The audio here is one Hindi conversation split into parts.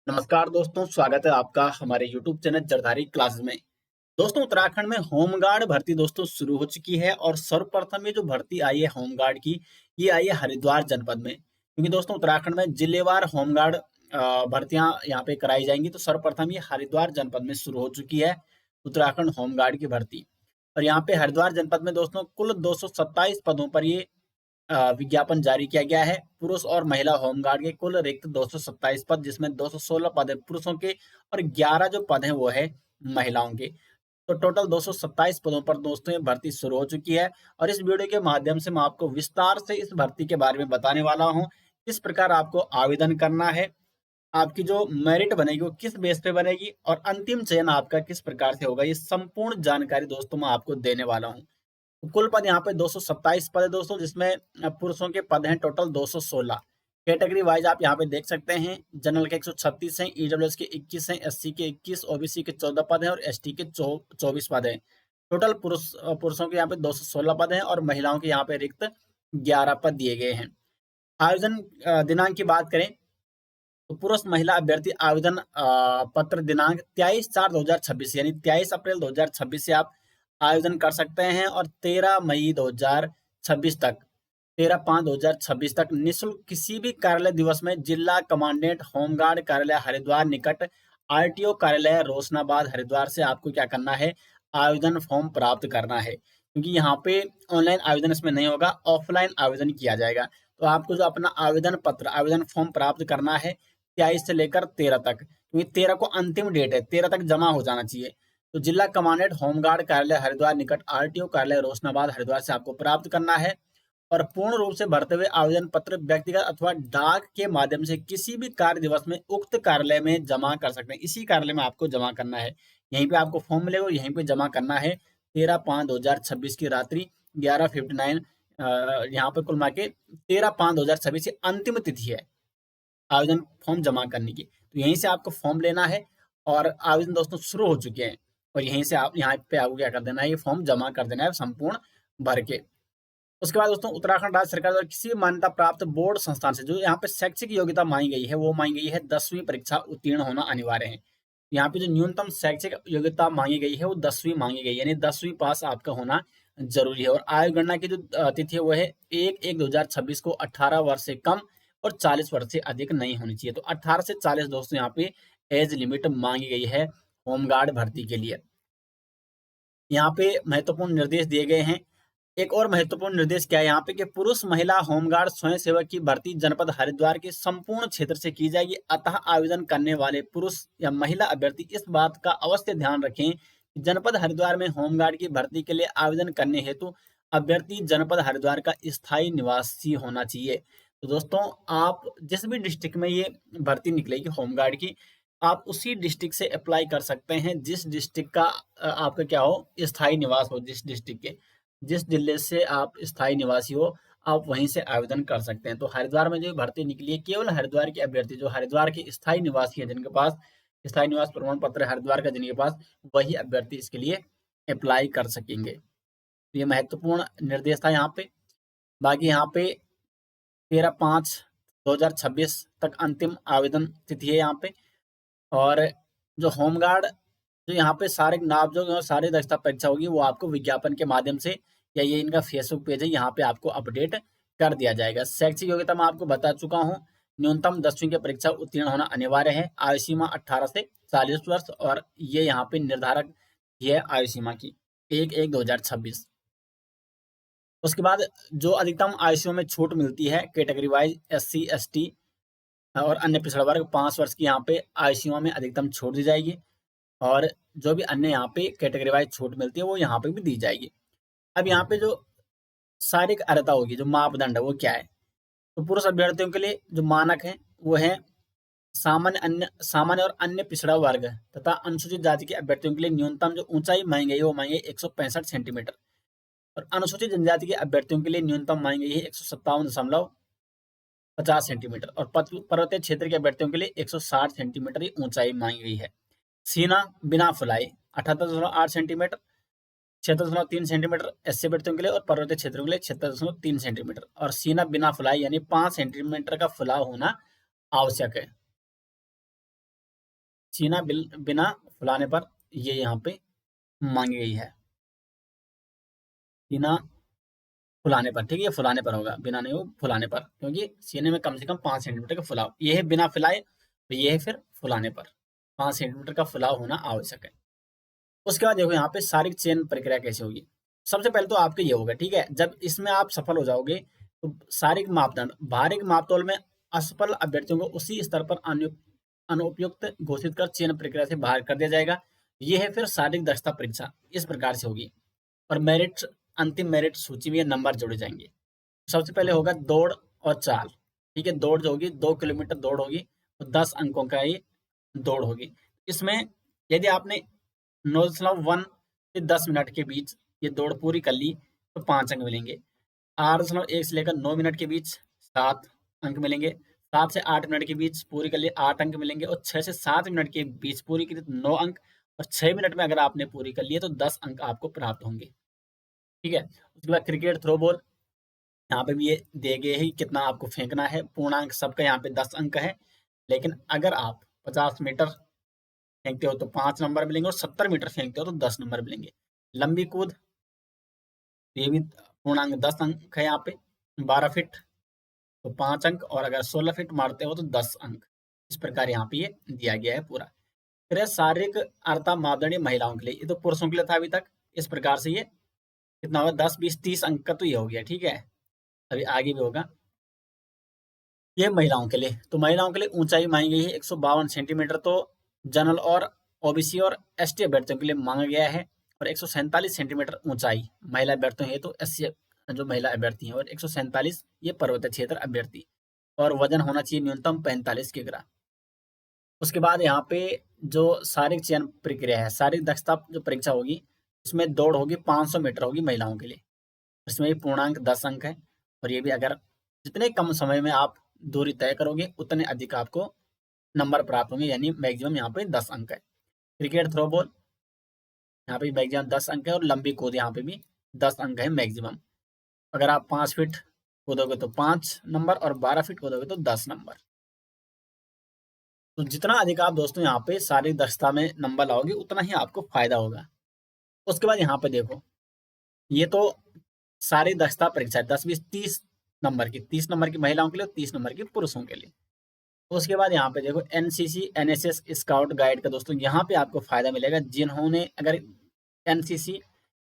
नमस्कार दोस्तों, स्वागत है आपका हमारे YouTube चैनल जरधारी क्लासेस में। दोस्तों, उत्तराखंड में होमगार्ड भर्ती दोस्तों शुरू हो चुकी है और सर्वप्रथम ये जो भर्ती आई है होमगार्ड की, ये आई है हरिद्वार जनपद में। क्योंकि दोस्तों उत्तराखंड में जिलेवार होमगार्ड भर्तियां यहाँ पे कराई जाएंगी, तो सर्वप्रथम ये हरिद्वार जनपद में शुरू हो चुकी है उत्तराखंड होमगार्ड की भर्ती। और यहाँ पे हरिद्वार जनपद में दोस्तों कुल 227 पदों पर ये विज्ञापन जारी किया गया है। पुरुष और महिला होमगार्ड के कुल रिक्त 227 पद, जिसमें 216 पद है पुरुषों के और 11 जो पद हैं वो है महिलाओं के। तो टोटल 227 पदों पर दोस्तों ये भर्ती शुरू हो चुकी है। और इस वीडियो के माध्यम से मैं आपको विस्तार से इस भर्ती के बारे में बताने वाला हूँ। किस प्रकार आपको आवेदन करना है, आपकी जो मेरिट बनेगी वो किस बेस पे बनेगी और अंतिम चयन आपका किस प्रकार से होगा, ये संपूर्ण जानकारी दोस्तों मैं आपको देने वाला हूँ। कुल पद यहाँ पे 227 पद है दोस्तों, जिसमें पुरुषों के पद हैं टोटल 216। कैटेगरी वाइज आप यहाँ पे देख सकते हैं, जनरल के 136 हैं, ईडब्ल्यूएस के 21 हैं, एससी के 21, ओबीसी के 14 पद हैं और एसटी के 24 पद हैं। टोटल पुरुषों के यहाँ पे 216 पद हैं और महिलाओं के यहाँ पे रिक्त 11 पद दिए गए हैं। आयोजन दिनांक की बात करें तो पुरुष महिला अभ्यर्थी आवेदन पत्र दिनांक 23/4/2026 यानी 23 अप्रैल 2026 से आप आयोजन कर सकते हैं और 13 मई 2026 तक 13/5/2026 तक निःशुल्क किसी भी कार्यालय दिवस में जिला कमांडेंट होमगार्ड कार्यालय हरिद्वार निकट आरटीओ कार्यालय रोशनाबाद हरिद्वार से आपको क्या करना है, आवेदन फॉर्म प्राप्त करना है। क्योंकि यहाँ पे ऑनलाइन आवेदन इसमें नहीं होगा, ऑफलाइन आवेदन किया जाएगा। तो आपको जो अपना आवेदन पत्र आवेदन फॉर्म प्राप्त करना है 23 से लेकर 13 तक, क्योंकि 13 को अंतिम डेट है, 13 तक जमा हो जाना चाहिए। तो जिला कमांडेंट होमगार्ड कार्यालय हरिद्वार निकट आरटीओ कार्यालय रोशनाबाद हरिद्वार से आपको प्राप्त करना है। और पूर्ण रूप से भरते हुए आवेदन पत्र व्यक्तिगत अथवा डाक के माध्यम से किसी भी कार्य दिवस में उक्त कार्यालय में जमा कर सकते हैं। इसी कार्यालय में आपको जमा करना है, यहीं पे आपको फॉर्म मिलेगा और यहीं पे जमा करना है। 13/5/2026 की रात्रि 11:59 यहाँ पे कुल मिला के 13/5/2026 की अंतिम तिथि है आवेदन फॉर्म जमा करने की। तो यहीं से आपको फॉर्म लेना है और आवेदन दोस्तों शुरू हो चुके हैं। और यहीं से आप यहाँ पे आपको क्या कर देना है, ये फॉर्म जमा कर देना है संपूर्ण भर के। उसके बाद दोस्तों उत्तराखंड राज्य सरकार द्वारा किसी भी मान्यता प्राप्त बोर्ड संस्थान से जो यहाँ पे शैक्षिक योग्यता मांगी गई है वो मांगी गई है 10वीं परीक्षा उत्तीर्ण होना अनिवार्य है। यहाँ पे जो न्यूनतम शैक्षिक योग्यता मांगी गई है वो 10वीं मांगी गई है, यानी 10वीं पास आपका होना जरूरी है। और आयु गणना की जो तिथि है वो है 1/1/2026 को 18 वर्ष से कम और 40 वर्ष से अधिक नहीं होनी चाहिए। तो 18 से 40 दोस्तों यहाँ पे एज लिमिट मांगी गई है होमगार्ड भर्ती के लिए। यहाँ पे महत्वपूर्ण निर्देश दिए गए हैं। एक और महत्वपूर्ण निर्देश क्या है यहाँ पे कि पुरुष महिला होमगार्ड स्वयंसेवक की भर्ती जनपद हरिद्वार के संपूर्ण क्षेत्र से की जाएगी। अतः आवेदन करने वाले पुरुष या महिला अभ्यर्थी इस बात का अवश्य ध्यान रखें कि जनपद हरिद्वार में होमगार्ड की भर्ती के लिए आवेदन करने हेतु अभ्यर्थी जनपद हरिद्वार का स्थायी निवासी होना चाहिए। तो दोस्तों आप जिस भी डिस्ट्रिक्ट में ये भर्ती निकलेगी होमगार्ड की, आप उसी डिस्ट्रिक्ट से अप्लाई कर सकते हैं जिस डिस्ट्रिक्ट का आपका क्या हो, स्थायी निवास हो। जिस डिस्ट्रिक्ट के जिस जिले से आप स्थायी निवासी हो आप वहीं से आवेदन कर सकते हैं। तो हरिद्वार में जो भर्ती निकली है केवल हरिद्वार के अभ्यर्थी जो हरिद्वार के स्थायी निवासी हैं, जिनके पास स्थायी निवास प्रमाण पत्र है हरिद्वार का जिनके पास, वही अभ्यर्थी इसके लिए अप्लाई कर सकेंगे। तो ये महत्वपूर्ण निर्देश था यहाँ पे। बाकी यहाँ पे 13/5/2026 तक अंतिम आवेदन तिथि है यहाँ पे। और जो होमगार्ड जो यहाँ पे सारे नामजोग और सारी दक्षता परीक्षा होगी वो आपको विज्ञापन के माध्यम से या ये इनका फेसबुक पेज है यहाँ पे आपको अपडेट कर दिया जाएगा। शैक्षिक योग्यता मैं आपको बता चुका हूँ, न्यूनतम 10वीं की परीक्षा उत्तीर्ण होना अनिवार्य है। आयु सीमा 18 से 40 वर्ष और ये यहाँ पे निर्धारक ये है आयु सीमा की 1/1/2026। उसके बाद जो अधिकतम आयु सीमा में छूट मिलती है कैटेगरी वाइज SC ST और अन्य पिछड़ा वर्ग 5 वर्ष की यहाँ पे आयु सीमा में अधिकतम छूट दी जाएगी। और जो भी अन्य यहाँ पे कैटेगरी वाइज छूट मिलती है वो यहाँ पे भी दी जाएगी। अब यहाँ पे जो शारीरिक अर्हता होगी, जो मापदंड है वो क्या है, तो पुरुष अभ्यर्थियों के लिए जो मानक है वो है सामान्य और अन्य पिछड़ा वर्ग तथा अनुसूचित जाति के अभ्यर्थियों के लिए न्यूनतम जो ऊंचाई मांगी गई है वो मांगी 165 सेंटीमीटर। और अनुसूचित जनजाति के अभ्यर्थियों के लिए न्यूनतम मांगी गई है 157.50 सेंटीमीटर और पर्वतीय क्षेत्र के अभ्यर्थियों के लिए 160 सेंटीमीटर की ऊंचाई मांगी गई है। सीना बिना फुलाई 78.8 सेंटीमीटर, 76.3 सेंटीमीटर एससी अभ्यर्थियों के लिए और पर्वतीय क्षेत्रों के लिए 76.3 सेंटीमीटर और सीना बिना फुलाई यानी 5 सेंटीमीटर का फुलाव होना आवश्यक है। सीना बिना फुलाने पर, ये यहाँ पे मांगी गई है। सीना फुलाने पर, ठीक है, ये फुलाने पर होगा, बिना नहीं हो फुलाने पर, क्योंकि सीने में कम से कम 5 सेंटीमीटर का फुलाव, ये है बिना फुलाए, तो ये है फिर फुलाने पर 5 सेंटीमीटर का फुलाव होना आवश्यक है। उसके बाद देखो यहाँ पे शारीरिक चयन प्रक्रिया कैसे होगी। सबसे पहले तो आपके ये होगा, ठीक है, जब इसमें आप सफल हो जाओगे तो शारीरिक मापदंड बाहरी मापतौल में असफल अभ्यर्थियों को उसी स्तर पर अनुपयुक्त घोषित कर चयन प्रक्रिया से बाहर कर दिया जाएगा। ये है फिर शारीरिक दक्षता परीक्षा, इस प्रकार से होगी। और मेरिट, अंतिम मेरिट सूची में ये नंबर जोड़े जाएंगे। सबसे पहले होगा दौड़ और चाल, ठीक है, दौड़ जो होगी 2 किलोमीटर दौड़ होगी, तो 10 अंकों का ये दौड़ होगी। इसमें यदि आपने 9.1 से 10 मिनट के बीच ये दौड़ पूरी कर ली तो 5 अंक मिलेंगे। 8.1 से लेकर 9 मिनट के बीच 7 अंक मिलेंगे। 7 से 8 मिनट के बीच पूरी कर ली 8 अंक मिलेंगे। और 6 से 7 मिनट के बीच पूरी की तो 9 अंक। और 6 मिनट में अगर आपने पूरी कर ली है तो 10 अंक आपको प्राप्त होंगे, ठीक है। उसके बाद क्रिकेट थ्रो बॉल, यहाँ पे भी ये दिए गए है कितना आपको फेंकना है। पूर्णांक सबका यहाँ पे 10 अंक है, लेकिन अगर आप 50 मीटर फेंकते हो तो 5 नंबर मिलेंगे, और 70 मीटर फेंकते हो तो 10 नंबर मिलेंगे। लंबी कूद, ये भी पूर्णांक 10 अंक है यहाँ पे। 12 फीट तो 5 अंक, और अगर 16 फीट मारते हो तो 10 अंक। इस प्रकार यहाँ पे ये दिया गया है पूरा। फिर है शारीरिक अर्हता मापदंड महिलाओं के लिए, ये तो पुरुषों के लिए था अभी तक। इस प्रकार से ये कितना होगा, 10, 20, 30 अंक का तो ये हो गया, ठीक है। अभी आगे भी होगा। ये महिलाओं के लिए, तो महिलाओं के लिए ऊंचाई मांगी गई है 152 सेंटीमीटर, तो जनरल और ओबीसी और एसटी अभ्यर्थियों के लिए मांगा गया है। और 147 सेंटीमीटर ऊंचाई महिला अभ्यर्थियों है, तो एससी जो महिला अभ्यर्थी हैं, और 147 ये पर्वतीय क्षेत्र अभ्यर्थी। और वजन होना चाहिए न्यूनतम 45 किलोग्राम। उसके बाद यहाँ पे जो शारीरिक चयन प्रक्रिया है, शारीरिक दक्षता जो परीक्षा होगी, इसमें दौड़ होगी 500 मीटर होगी महिलाओं के लिए। इसमें भी पूर्णांक 10 अंक है। और ये भी अगर जितने कम समय में आप दूरी तय करोगे उतने अधिक आपको नंबर प्राप्त होंगे, यानी मैक्सिमम यहाँ पे 10 अंक है। क्रिकेट थ्रो बॉल, यहाँ पे मैक्सिमम 10 अंक है। और लंबी कूद यहाँ पे भी 10 अंक है मैक्सिमम। अगर आप 5 फीट कूदोगे तो 5 नंबर, और 12 फीट कूदोगे तो 10 नंबर। तो जितना अधिक आप दोस्तों यहाँ पे शारीरिक दक्षता में नंबर लाओगे उतना ही आपको फायदा होगा। उसके बाद यहाँ पे देखो, ये तो सारी दक्षता परीक्षा है, 10, 20, 30 नंबर की, 30 नंबर की महिलाओं के लिए और 30 नंबर की पुरुषों के लिए। उसके बाद यहाँ पे देखो एनसीसी एनएसएस स्काउट गाइड का दोस्तों यहाँ पे आपको फायदा मिलेगा। जिन्होंने अगर एनसीसी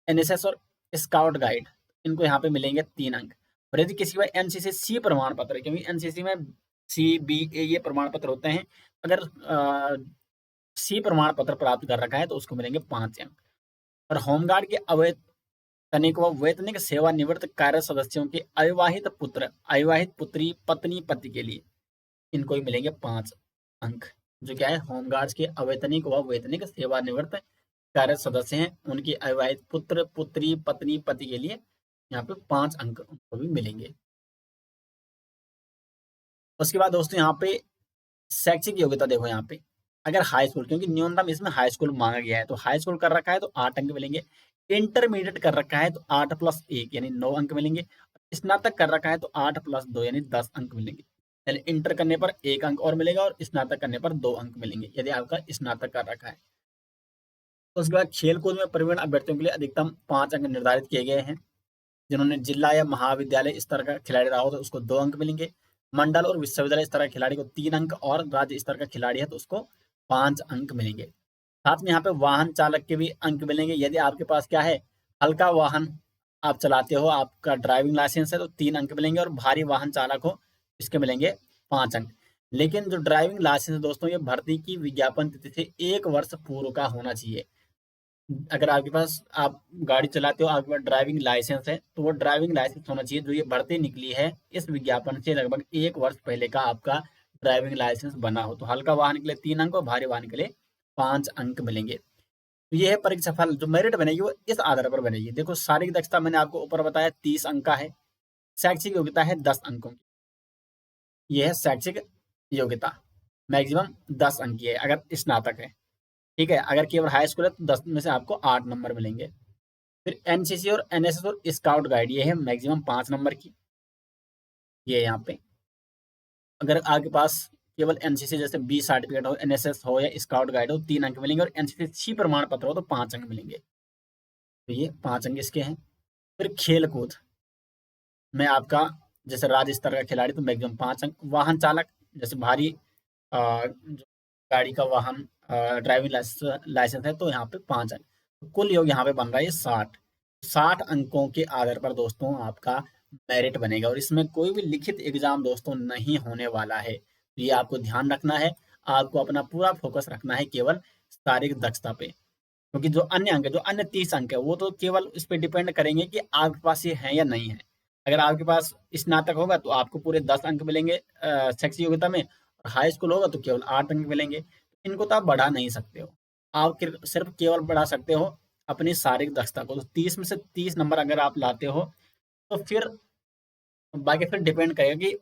एनएसएस और स्काउट गाइड, इनको यहाँ पे मिलेंगे 3 अंक। और यदि किसी का एनसीसी सी प्रमाण पत्र है, क्योंकि एनसीसी में सी बी ए ये प्रमाण पत्र होते हैं, अगर सी प्रमाण पत्र प्राप्त कर रखा है तो उसको मिलेंगे 5 अंक। और होमगार्ड के तनिक व वैतनिक सेवानिवृत्त कार्य सदस्यों के अविवाहित पुत्र, अविवाहित पुत्री, पत्नी, पति के लिए इनको ही मिलेंगे 5 अंक। जो क्या है, होमगार्ड्स के अवैतनिक व वैतनिक सेवानिवृत्त कार्य सदस्य हैं, उनके अविवाहित पुत्र, पुत्री, पत्नी, पति के लिए यहाँ पे 5 अंक उनको भी मिलेंगे। उसके बाद दोस्तों यहाँ पे शैक्षिक योग्यता देखो, यहाँ पे अगर हाई स्कूल, क्योंकि न्यूनतम इसमें हाई स्कूल मांगा गया है, तो हाई स्कूल कर रखा है तो 8 अंक मिलेंगे। इंटरमीडिएट कर रखा है तो 8+1 यानी 9 अंक मिलेंगे। स्नातक कर रखा है तो 8+2 यानी 10 अंक मिलेंगे। यानी इंटर करने पर 1 अंक और मिलेगा, और स्नातक करने पर 2 अंक मिलेंगे यदि आपका स्नातक कर रखा है। तो उसके बाद खेलकूद में प्रवीण अभ्यर्थियों के लिए अधिकतम 5 अंक निर्धारित किए गए हैं। जिन्होंने जिला या महाविद्यालय स्तर का खिलाड़ी रहा हो तो उसको 2 अंक मिलेंगे। मंडल और विश्वविद्यालय स्तर का खिलाड़ी को 3 अंक, और राज्य स्तर का खिलाड़ी है तो उसको 5 अंक मिलेंगे। साथ में यहाँ पे वाहन चालक के भी अंक मिलेंगे। यदि आपके पास क्या है, हल्का वाहन आप चलाते हो, आपका ड्राइविंग लाइसेंस है, तो 3 अंक मिलेंगे। और भारी वाहन चालक हो, इसके मिलेंगे 5 अंक। लेकिन जो ड्राइविंग लाइसेंस है दोस्तों, ये भर्ती की विज्ञापन तिथि से 1 वर्ष पूर्व का होना चाहिए। अगर आपके पास, आप गाड़ी चलाते हो, आपके पास ड्राइविंग लाइसेंस है, तो वो ड्राइविंग लाइसेंस होना चाहिए जो ये भर्ती निकली है इस विज्ञापन से लगभग 1 वर्ष पहले का आपका ड्राइविंग लाइसेंस बना हो। तो हल्का वाहन के लिए 3 अंक और भारी वाहन के लिए 5 अंक मिलेंगे। तो ये है परीक्षा फल, जो मेरिट बनेगी वो इस आधार पर बनेगी। देखो शारीरिक दक्षता मैंने आपको ऊपर बताया 30 अंक का है। शैक्षिक योग्यता है 10 अंकों की। ये है शैक्षिक योग्यता, मैक्सिमम 10 अंक की है अगर स्नातक है, ठीक है। अगर केवल हाई स्कूल है तो 10 में से आपको 8 नंबर मिलेंगे। फिर एनसीसी और एनएसएस और स्काउट गाइड, ये है मैक्सिमम 5 नंबर की, ये यहाँ पे। अगर आपके पास केवल एनसीसी जैसे बी सर्टिफिकेट हो, एनएसएस हो या स्काउट गाइड हो 3 अंक मिलेंगे, और एनसीसी प्रमाण पत्र हो तो 5 अंक मिलेंगे। तो ये 5 अंक इसके हैं। फिर खेल कूद में आपका जैसे राज्य स्तर का खिलाड़ी तो मैक्सिमम 5 अंक। वाहन चालक जैसे भारी जो गाड़ी का वाहन ड्राइविंग लाइसेंस है तो यहाँ पे 5 अंक। तो कुल योग यहाँ पे बन रहा है 60 अंकों के आधार पर दोस्तों आपका मेरिट बनेगा, और इसमें कोई भी लिखित एग्जाम दोस्तों नहीं होने वाला है। तो ये आपको ध्यान रखना है। आपको अपना पूरा फोकस रखना है केवल शारीरिक दक्षता पे, क्योंकि जो अन्य अंक है, जो अन्य 30 अंक है, वो तो केवल इस पे डिपेंड करेंगे कि आपके पास ये है या नहीं है। अगर आपके पास स्नातक होगा तो आपको पूरे 10 अंक मिलेंगे शैक्षिक योग्यता में, और हाई स्कूल होगा तो केवल 8 अंक मिलेंगे। इनको तो आप बढ़ा नहीं सकते हो। आप सिर्फ केवल बढ़ा सकते हो अपनी शारीरिक दक्षता को। तो 30 में से 30 नंबर अगर आप लाते हो तो फिर बाकी फिर डिपेंड करेगा कि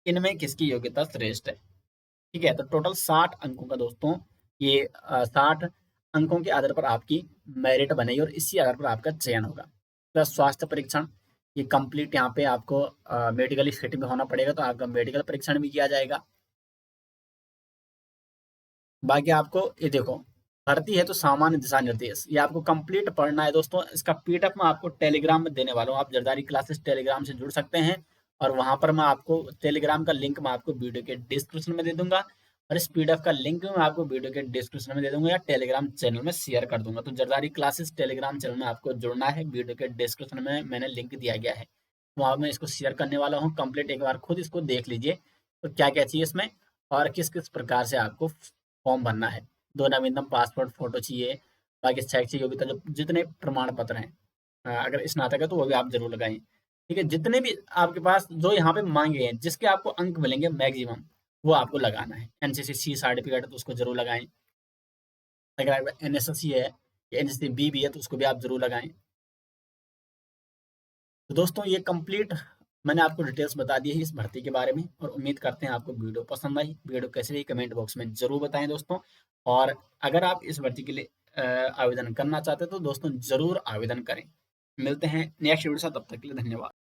इनमें किसकी योग्यता श्रेष्ठ है। ठीक है, तो टोटल 60 अंकों का दोस्तों ये 60 अंकों के आधार पर आपकी मेरिट बनेगी, और इसी आधार पर आपका चयन होगा। प्लस स्वास्थ्य परीक्षण ये कंप्लीट, यहाँ पे आपको मेडिकली फिट में होना पड़ेगा, तो आपका मेडिकल परीक्षण भी किया जाएगा। बाकी आपको ये देखो, भर्ती है तो सामान्य दिशा निर्देश ये आपको कंप्लीट पढ़ना है दोस्तों। इसका पीडीएफ मैं आपको टेलीग्राम में देने वाला हूँ। आप जरदारी क्लासेस टेलीग्राम से जुड़ सकते हैं, और वहां पर मैं आपको टेलीग्राम का लिंक मैं आपको वीडियो के डिस्क्रिप्शन में दे दूंगा, और इस पीडीएफ का लिंक भी मैं आपको वीडियो के डिस्क्रिप्शन में दे दूंगा या टेलीग्राम चैनल में शेयर कर दूंगा। तो जरदारी क्लासेस टेलीग्राम चैनल में आपको जुड़ना है, वीडियो के डिस्क्रिप्शन में मैंने लिंक दिया गया है, वहां मैं इसको शेयर करने वाला हूँ। कंप्लीट एक बार खुद इसको देख लीजिए तो क्या क्या चाहिए इसमें, और किस किस प्रकार से आपको फॉर्म भरना है। 2 नवीनतम पासपोर्ट फोटो चाहिए। बाकी शैक्षिक योग्यता जो जितने प्रमाण पत्र हैं, अगर स्नातक है तो वो भी आप जरूर लगाएं। ठीक है, जितने भी आपके पास जो यहाँ पे मांगे हैं, जिसके आपको अंक मिलेंगे मैक्सिमम, वो आपको लगाना है। एनसीसी सी सर्टिफिकेट है तो उसको जरूर लगाएं। अगर एनएसएस है या एनसीसी बी भी है तो उसको भी आप जरूर लगाएं। तो दोस्तों ये कंप्लीट मैंने आपको डिटेल्स बता दी है इस भर्ती के बारे में, और उम्मीद करते हैं आपको वीडियो पसंद आई। वीडियो कैसे रही कमेंट बॉक्स में जरूर बताएं दोस्तों। और अगर आप इस भर्ती के लिए आवेदन करना चाहते हैं तो दोस्तों जरूर आवेदन करें। मिलते हैं नेक्स्ट वीडियो के साथ, तब तक के लिए धन्यवाद।